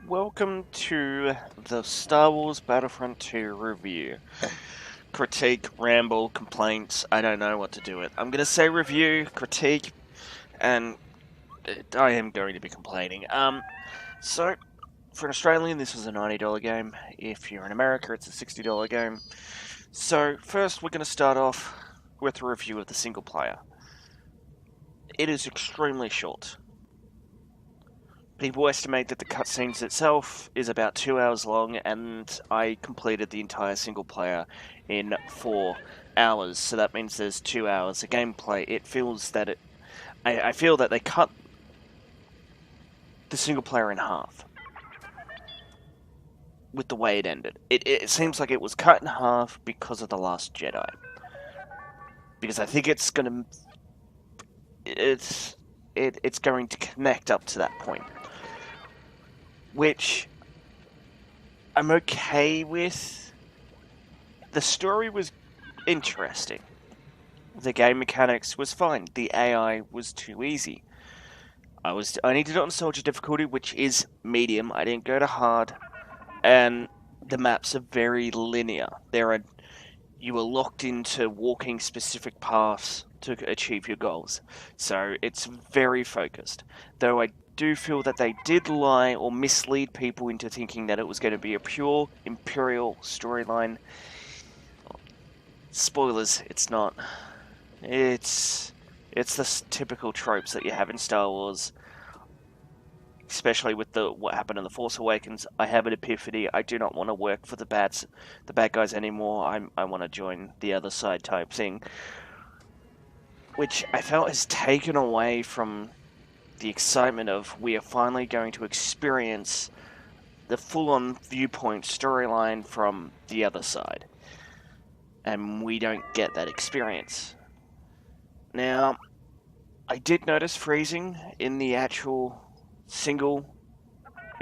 Welcome to the Star Wars Battlefront II review. Critique, ramble, complaints, I don't know what to do with. I'm going to say review, critique, and I am going to be complaining. So, for an Australian, this was a $90 game. If you're in America, it's a $60 game. So, first we're going to start off with a review of the single player. It is extremely short. People estimate that the cutscenes itself is about 2 hours long, and I completed the entire single player in 4 hours. So that means there's 2 hours of gameplay. It feels that I feel that they cut the single player in half with the way it ended. It seems like it was cut in half because of The Last Jedi. Because I think it's going to connect up to that point. Which I'm okay with. The story was interesting. The game mechanics was fine. The AI was too easy. I only did it on soldier difficulty, which is medium. I didn't go to hard, and the maps are very linear. You are locked into walking specific paths to achieve your goals, so it's very focused. Though I do feel that they did lie or mislead people into thinking that it was going to be a pure Imperial storyline. Spoilers, it's not. It's the typical tropes that you have in Star Wars, especially with what happened in The Force Awakens. I have an epiphany. I do not want to work for the bad guys anymore. I want to join the other side type thing, which I felt has taken away from the excitement of we are finally going to experience the full-on viewpoint storyline from the other side. And we don't get that experience. Now, I did notice freezing in the actual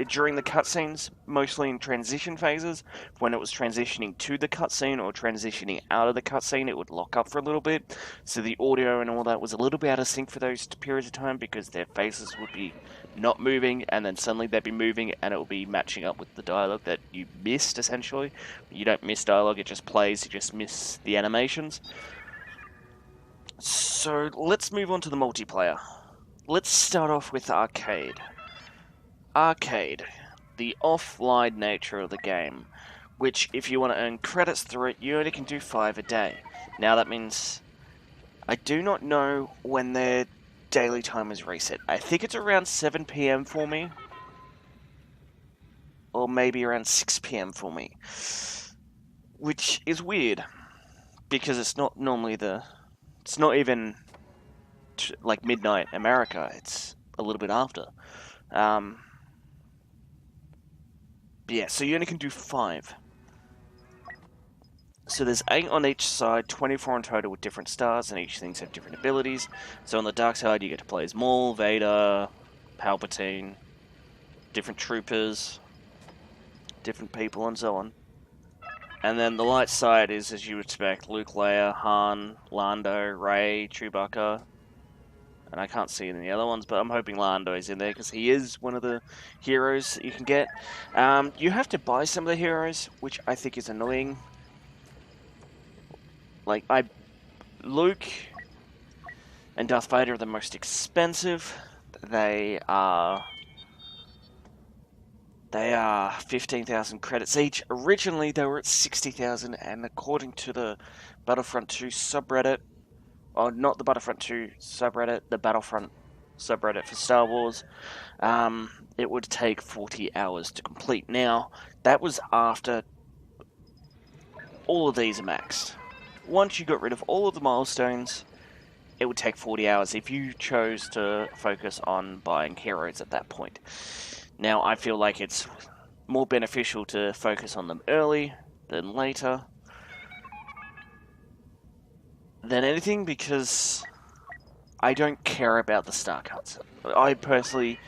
during the cutscenes, mostly in transition phases. When it was transitioning to the cutscene or transitioning out of the cutscene, it would lock up for a little bit. So the audio and all that was a little bit out of sync for those periods of time because their faces would be not moving and then suddenly they'd be moving and it would be matching up with the dialogue that you missed, essentially. You don't miss dialogue, it just plays, you just miss the animations. So let's move on to the multiplayer. Let's start off with Arcade. Arcade, the offline nature of the game, which if you want to earn credits through it, you only can do 5 a day. Now that means I do not know when their daily time is reset. I think it's around 7 PM for me, or maybe around 6 PM for me, which is weird because it's not normally it's not even like midnight America. It's a little bit after. Yeah, so you only can do 5. So there's 8 on each side, 24 in total with different stars, and each things have different abilities. So on the dark side, you get to play as Maul, Vader, Palpatine, different troopers, different people, and so on. And then the light side is, as you expect, Luke, Leia, Han, Lando, Rey, Chewbacca. And I can't see any of the other ones, but I'm hoping Lando is in there because he is one of the heroes that you can get. You have to buy some of the heroes, which I think is annoying. Like, Luke and Darth Vader are the most expensive. They are 15,000 credits each. Originally, they were at 60,000, and according to the Battlefront 2 subreddit, or not the Battlefront 2 subreddit, the Battlefront subreddit for Star Wars, it would take 40 hours to complete. Now, that was after all of these are maxed. Once you got rid of all of the milestones, it would take 40 hours if you chose to focus on buying heroes at that point. Now, I feel like it's more beneficial to focus on them early than later than anything, because I don't care about the star cards. I personally,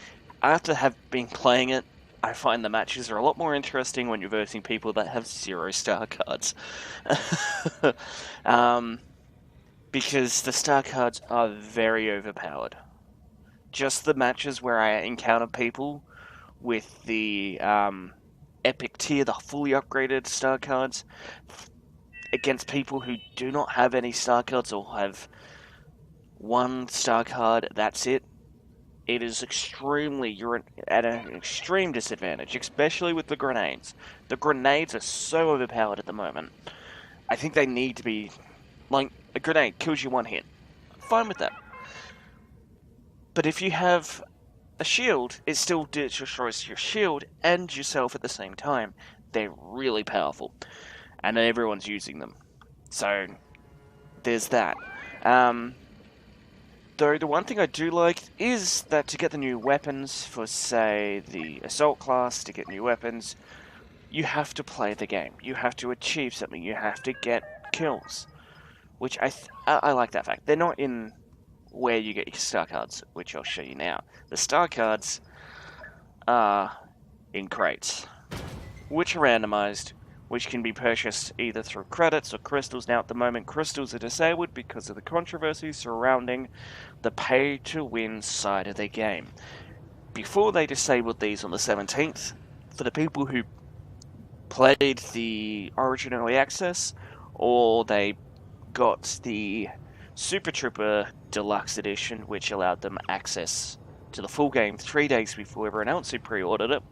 after have been playing it, I find the matches are a lot more interesting when you're versing people that have 0 star cards. Because the star cards are very overpowered. Just the matches where I encounter people with the epic tier, the fully upgraded star cards, against people who do not have any star cards or have one star card, that's it. It is extremely, you're at an extreme disadvantage, especially with the grenades. The grenades are so overpowered at the moment. I think they need to be, like, a grenade kills you one hit. Fine with that. But if you have a shield, it still destroys your shield and yourself at the same time. They're really powerful. And everyone's using them. So, there's that. Though the one thing I do like is that to get the new weapons for, say, the assault class, to get new weapons, you have to play the game. You have to achieve something. You have to get kills. Which I like that fact. They're not in where you get your star cards, which I'll show you now. The star cards are in crates, which are randomized, which can be purchased either through credits or crystals. Now, at the moment, crystals are disabled because of the controversy surrounding the pay-to-win side of the game. Before they disabled these on the 17th, for the people who played the Origin Early Access, or they got the Super Trooper Deluxe Edition, which allowed them access to the full game 3 days before everyone else who pre-ordered it,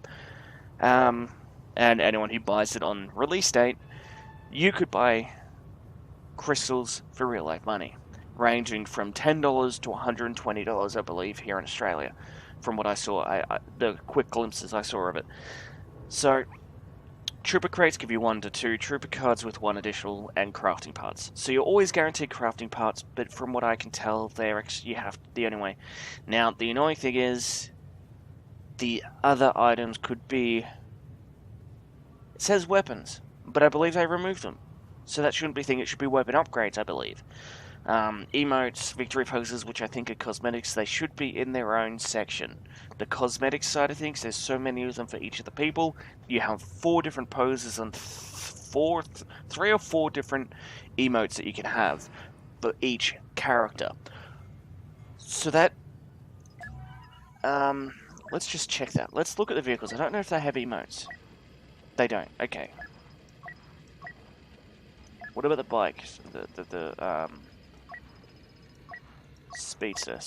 and anyone who buys it on release date, you could buy crystals for real-life money, ranging from $10 to $120, I believe, here in Australia, from what I saw, the quick glimpses I saw of it. So, Trooper crates give you 1 to 2 Trooper cards with 1 additional and crafting parts. So you're always guaranteed crafting parts, but from what I can tell, you have the only way. Now, the annoying thing is, the other items could be... It says weapons, but I believe they removed them. So that shouldn't be a thing, it should be weapon upgrades, I believe. Emotes, victory poses, which I think are cosmetics, they should be in their own section. The cosmetics side of things, there's so many of them for each of the people. You have 4 different poses and 3 or 4 different emotes that you can have for each character. So that... let's just check that. Let's look at the vehicles. I don't know if they have emotes. They don't. Okay. What about the bike? Speedster.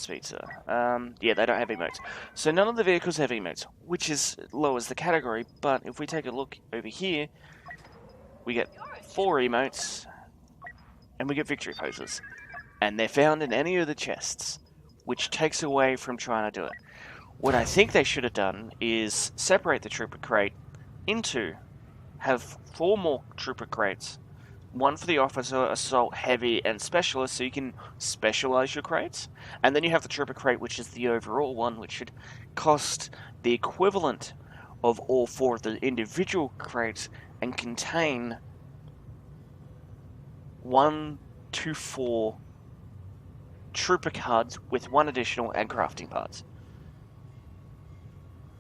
Yeah, they don't have emotes. So none of the vehicles have emotes, which is lowers the category, but if we take a look over here, we get 4 emotes, and we get victory poses. And they're found in any of the chests, which takes away from trying to do it. What I think they should have done is separate the Trooper crate into, have 4 more Trooper crates, 1 for the Officer, Assault, Heavy, and Specialist, so you can specialize your crates. And then you have the Trooper crate, which is the overall one, which should cost the equivalent of all 4 of the individual crates and contain 1 to 4 Trooper cards with 1 additional and crafting parts.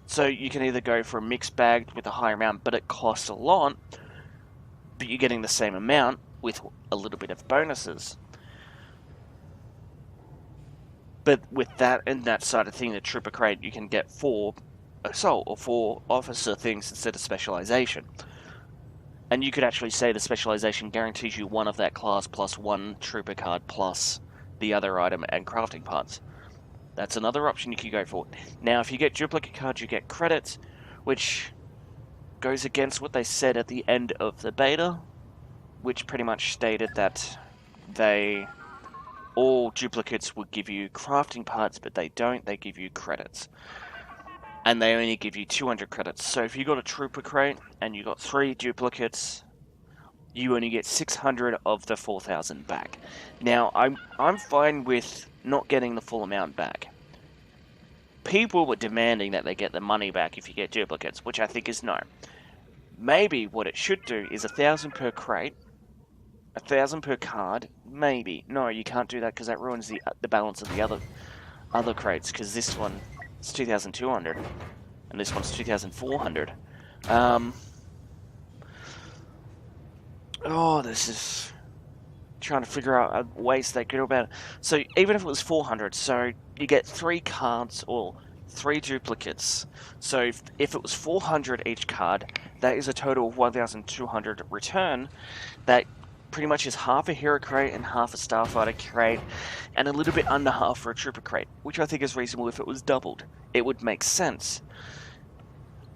So you can either go for a mixed bag with a higher amount, but it costs a lot, but you're getting the same amount with a little bit of bonuses. But with that and that side of thing, the Trooper crate, you can get 4 Assault or 4 Officer things instead of specialization. And you could actually say the specialization guarantees you 1 of that class plus 1 Trooper card plus the other item and crafting parts. That's another option you could go for. Now, if you get duplicate cards, you get credits, which goes against what they said at the end of the beta, which pretty much stated that all duplicates would give you crafting parts, but they don't, they give you credits. And they only give you 200 credits. So if you got a Trooper crate and you got 3 duplicates, you only get 600 of the 4,000 back. Now, I'm fine with not getting the full amount back. People were demanding that they get the money back if you get duplicates, which I think is no. Maybe what it should do is 1,000 per crate, 1,000 per card. Maybe. No, you can't do that because that ruins the balance of the other crates. Because this one is 2,200, and this one's 2,400. Oh, this is trying to figure out ways they could do about it. So even if it was 400, so you get 3 cards or 3 duplicates. So if it was 400 each card, that is a total of 1,200 return. That pretty much is half a hero crate and half a starfighter crate, and a little bit under half for a trooper crate, which I think is reasonable. If it was doubled, it would make sense.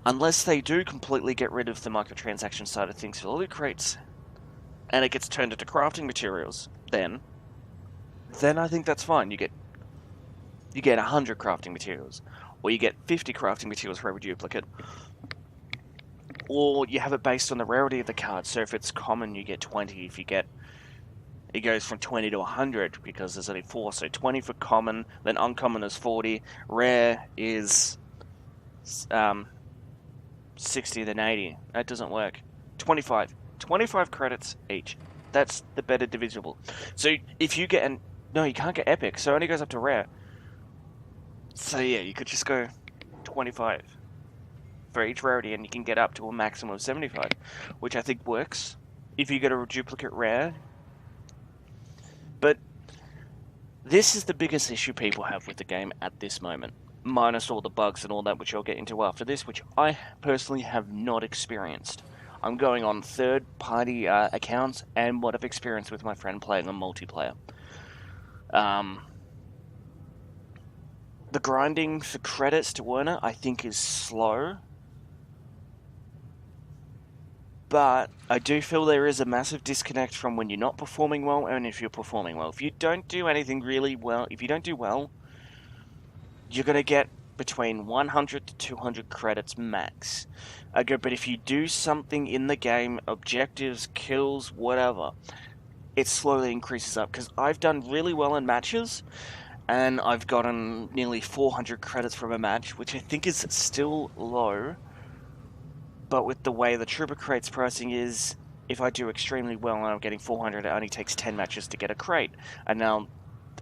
Unless they do completely get rid of the microtransaction side of things for the loot crates, and it gets turned into crafting materials, then I think that's fine. You get 100 crafting materials, or you get 50 crafting materials for every duplicate, or you have it based on the rarity of the card. So if it's common, you get 20. If you get, it goes from 20 to 100 because there's only 4. So 20 for common, then uncommon is 40, rare is 60, then 80. That doesn't work. 25 credits each. That's the better divisible. So if you get no, you can't get epic, so it only goes up to rare. So yeah, you could just go 25 for each rarity, and you can get up to a maximum of 75, which I think works if you get a duplicate rare. But this is the biggest issue people have with the game at this moment, minus all the bugs and all that, which I'll get into after this, which I personally have not experienced. I'm going on third-party accounts and what I've experienced with my friend playing on multiplayer. The grinding for credits to earn it, I think, is slow. But I do feel there is a massive disconnect from when you're not performing well and if you're performing well. If you don't do anything really well, if you don't do well, you're going to get between 100 to 200 credits max. But if you do something in the game, objectives, kills, whatever, it slowly increases up. Because I've done really well in matches, and I've gotten nearly 400 credits from a match, which I think is still low. But with the way the Trooper Crate's pricing is, if I do extremely well and I'm getting 400, it only takes 10 matches to get a crate. And now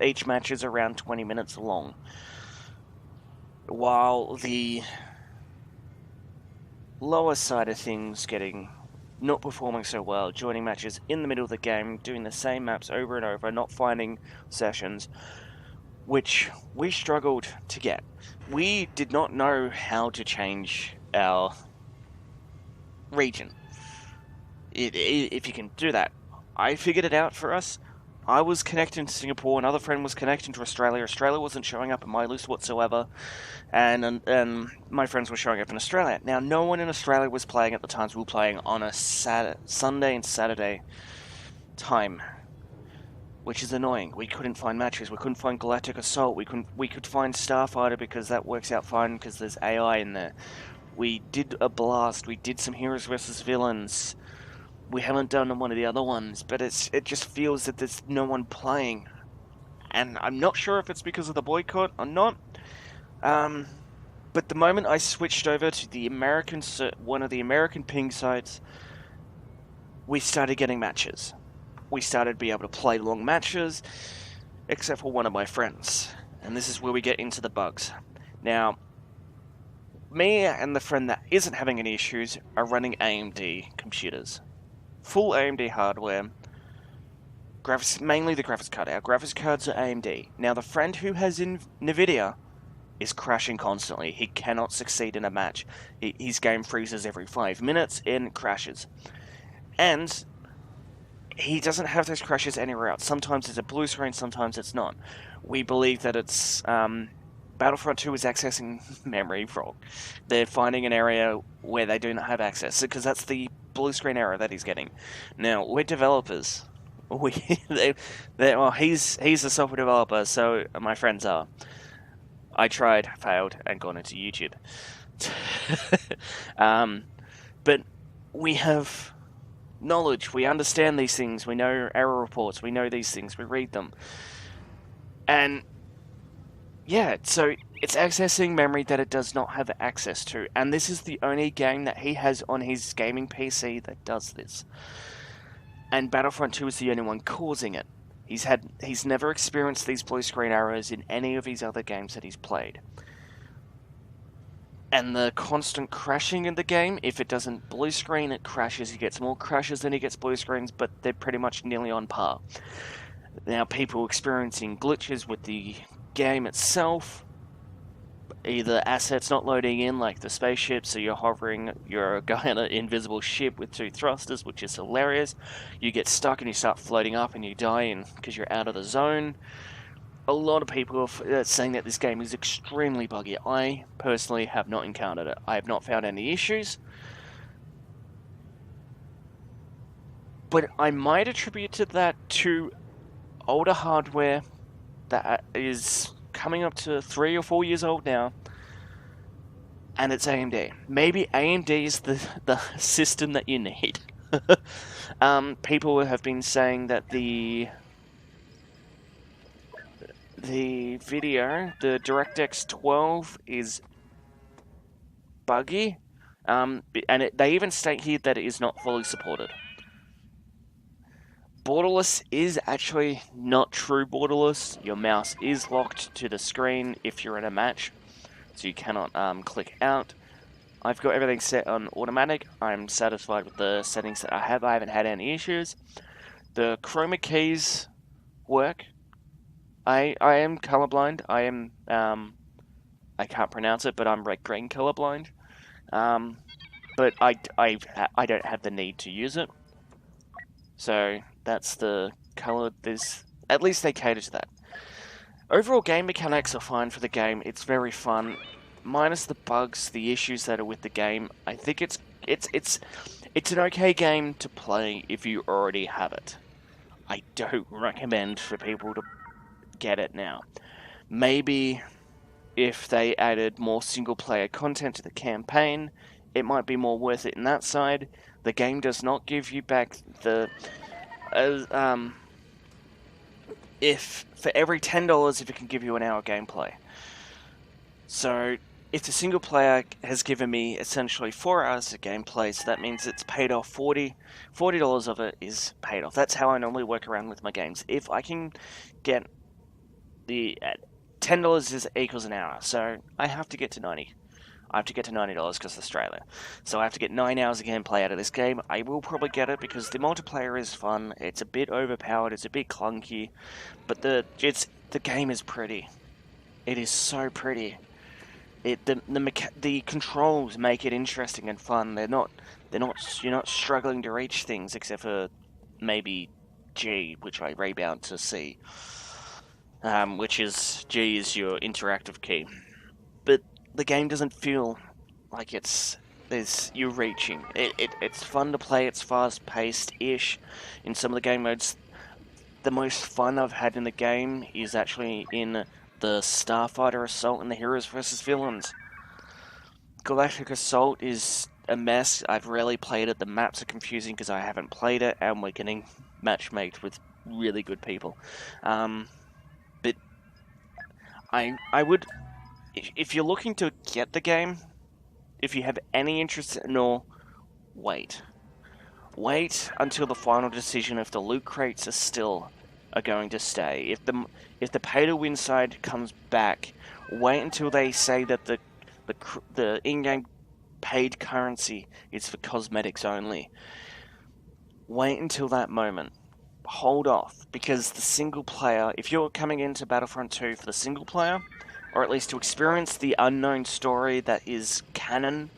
each match is around 20 minutes long. While the lower side of things, not performing so well, joining matches in the middle of the game, doing the same maps over and over, not finding sessions, which we struggled to get. We did not know how to change our region. If you can do that. I figured it out for us. I was connecting to Singapore, another friend was connecting to Australia. Australia wasn't showing up in my list whatsoever, and my friends were showing up in Australia. Now, no one in Australia was playing at the times we were playing on a Sunday and Saturday time, which is annoying. We couldn't find matches. We couldn't find Galactic Assault. We could find Starfighter because that works out fine because there's AI in there. We did a Blast. We did some Heroes versus Villains. We haven't done one of the other ones, but it just feels that there's no one playing. And I'm not sure if it's because of the boycott or not. But the moment I switched over to the one of the American ping sites, we started getting matches. We started to be able to play long matches, except for one of my friends. And this is where we get into the bugs. Now, me and the friend that isn't having any issues are running AMD computers. Full AMD hardware. Mainly the graphics card. Our graphics cards are AMD. Now, the friend who has NVIDIA is crashing constantly. He cannot succeed in a match. His game freezes every 5 minutes and crashes. And he doesn't have those crashes anywhere else. Sometimes it's a blue screen, sometimes it's not. We believe that it's Battlefront 2 is accessing memory wrong. They're finding an area where they do not have access, because that's the blue screen error that he's getting. Now, we're developers. He's a software developer, so my friends are. I tried, failed, and gone into YouTube. But we have knowledge. We understand these things. We know error reports. We know these things. We read them. And yeah, so it's accessing memory that it does not have access to. And this is the only game that he has on his gaming PC that does this. And Battlefront 2 is the only one causing it. He's never experienced these blue screen errors in any of his other games that he's played. And the constant crashing in the game, if it doesn't blue screen, it crashes. He gets more crashes than he gets blue screens, but they're pretty much nearly on par. Now, people experiencing glitches with the game itself, either assets not loading in, like the spaceship, so you're hovering, you're a guy on an invisible ship with 2 thrusters, which is hilarious. You get stuck and you start floating up and you die because you're out of the zone. A lot of people are saying that this game is extremely buggy. I personally have not encountered it. I have not found any issues. But I might attribute that to older hardware that is coming up to 3 or 4 years old now, and it's AMD. Maybe AMD is the system that you need. People have been saying that the DirectX 12 is buggy, and they even state here that it is not fully supported. Borderless is actually not true borderless. Your mouse is locked to the screen if you're in a match, so you cannot click out. I've got everything set on automatic. I'm satisfied with the settings that I have. I haven't had any issues. The chroma keys work. I am colorblind. I can't pronounce it, but I'm red-green colorblind. But I don't have the need to use it. So that's the color. At least they cater to that. Overall game mechanics are fine for the game. It's very fun, minus the bugs, the issues that are with the game. I think it's an okay game to play if you already have it. I don't recommend for people to get it now. Maybe if they added more single-player content to the campaign, it might be more worth it in that side. The game does not give you back the... if for every $10, if it can give you an hour gameplay. So, if the single player has given me essentially 4 hours of gameplay, so that means it's paid off $40 of it is paid off. That's how I normally work around with my games. If I can get the $10 is equals an hour, so I have to get to 90. I have to get to $90 because of Australia. So I have to get 9 hours of gameplay out of this game. I will probably get it because the multiplayer is fun. It's a bit overpowered. It's a bit clunky, but the game is pretty. It is so pretty. The controls make it interesting and fun. You're not struggling to reach things except for maybe G, which I rebound to C. G is your interactive key. But the game doesn't feel like you're reaching. It's fun to play. It's fast paced ish. In some of the game modes, the most fun I've had in the game is actually in the Starfighter Assault and the Heroes vs Villains. Galactic Assault is a mess. I've rarely played it. The maps are confusing because I haven't played it, and we're getting matchmaked with really good people. But I would, if you're looking to get the game, if you have any interest in all, wait until the final decision if the loot crates are going to stay. If the pay to win side comes back, wait until they say that the in-game paid currency is for cosmetics only. Wait until that moment. Hold off, because the single player, if you're coming into Battlefront 2 for the single player, or at least to experience the unknown story that is canon,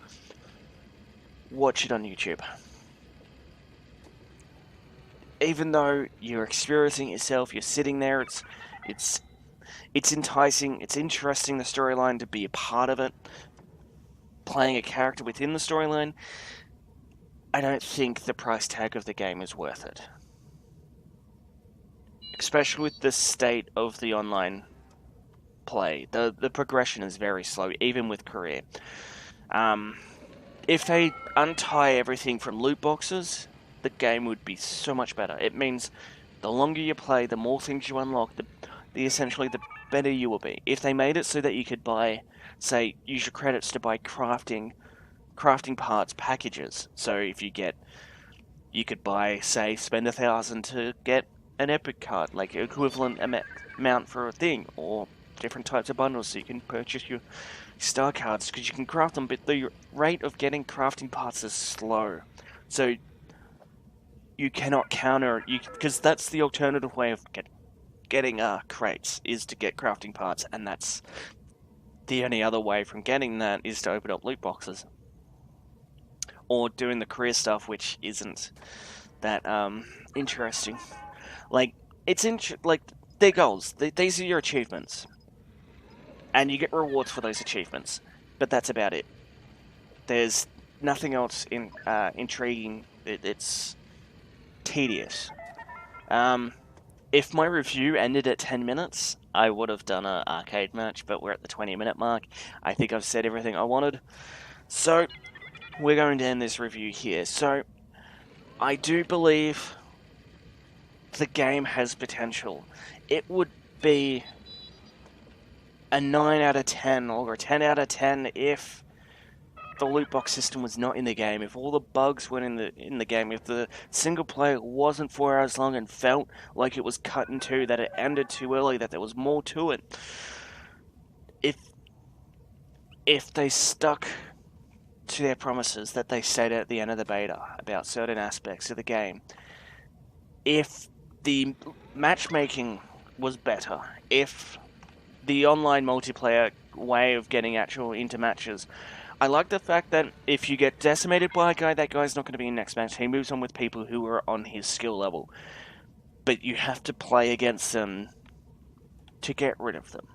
watch it on YouTube. Even though you're experiencing it yourself, you're sitting there, it's enticing, it's interesting, the storyline, to be a part of it, playing a character within the storyline. I don't think the price tag of the game is worth it. Especially with the state of the online play. The progression is very slow, even with career. If they untie everything from loot boxes, the game would be so much better. It means the longer you play, the more things you unlock, essentially the better you will be. If they made it so that you could buy, say, use your credits to buy crafting parts packages. So if you could buy, say, spend 1,000 to get an epic card, like equivalent amount for a thing, or different types of bundles, so you can purchase your star cards because you can craft them, but the rate of getting crafting parts is slow. So you cannot counter it, because that's the alternative way of getting crates, is to get crafting parts, and that's the only other way from getting that is to open up loot boxes. Or doing the career stuff, which isn't that interesting. Like, it's like, they're goals. These are your achievements. And you get rewards for those achievements. But that's about it. There's nothing else intriguing. It's tedious. If my review ended at 10 minutes, I would have done an arcade match, but we're at the 20-minute mark. I think I've said everything I wanted. So, we're going to end this review here. So, I do believe the game has potential. It would be a 9 out of 10 or a 10 out of 10 if the loot box system was not in the game, if all the bugs weren't in the game, if the single player wasn't 4 hours long and felt like it was cut in two, that it ended too early, that there was more to it. If they stuck to their promises that they stated at the end of the beta about certain aspects of the game, if the matchmaking was better, if the online multiplayer way of getting actual into matches, I like the fact that if you get decimated by a guy, that guy's not going to be in next match. He moves on with people who are on his skill level. But you have to play against them to get rid of them.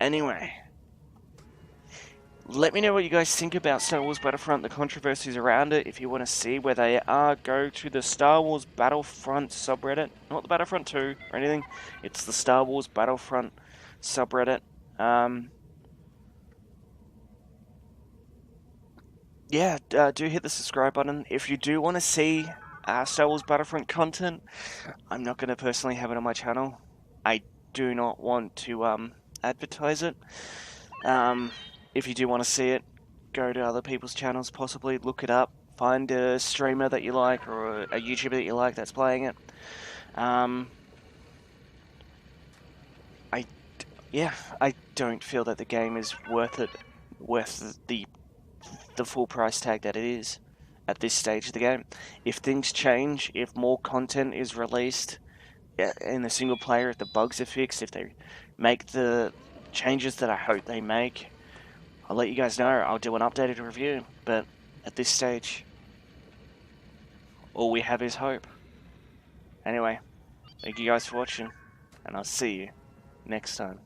Anyway, let me know what you guys think about Star Wars Battlefront, the controversies around it. If you want to see where they are, go to the Star Wars Battlefront subreddit. Not the Battlefront 2 or anything. It's the Star Wars Battlefront subreddit. Yeah, do hit the subscribe button. If you do want to see Star Wars Battlefront content, I'm not going to personally have it on my channel. I do not want to advertise it. If you do want to see it, go to other people's channels, possibly look it up, find a streamer that you like or a YouTuber that you like that's playing it. I don't feel that the game is worth the full price tag that it is at this stage of the game. If things change, if more content is released in the single player, if the bugs are fixed, if they make the changes that I hope they make, I'll let you guys know. I'll do an updated review, but at this stage, all we have is hope. Anyway, thank you guys for watching, and I'll see you next time.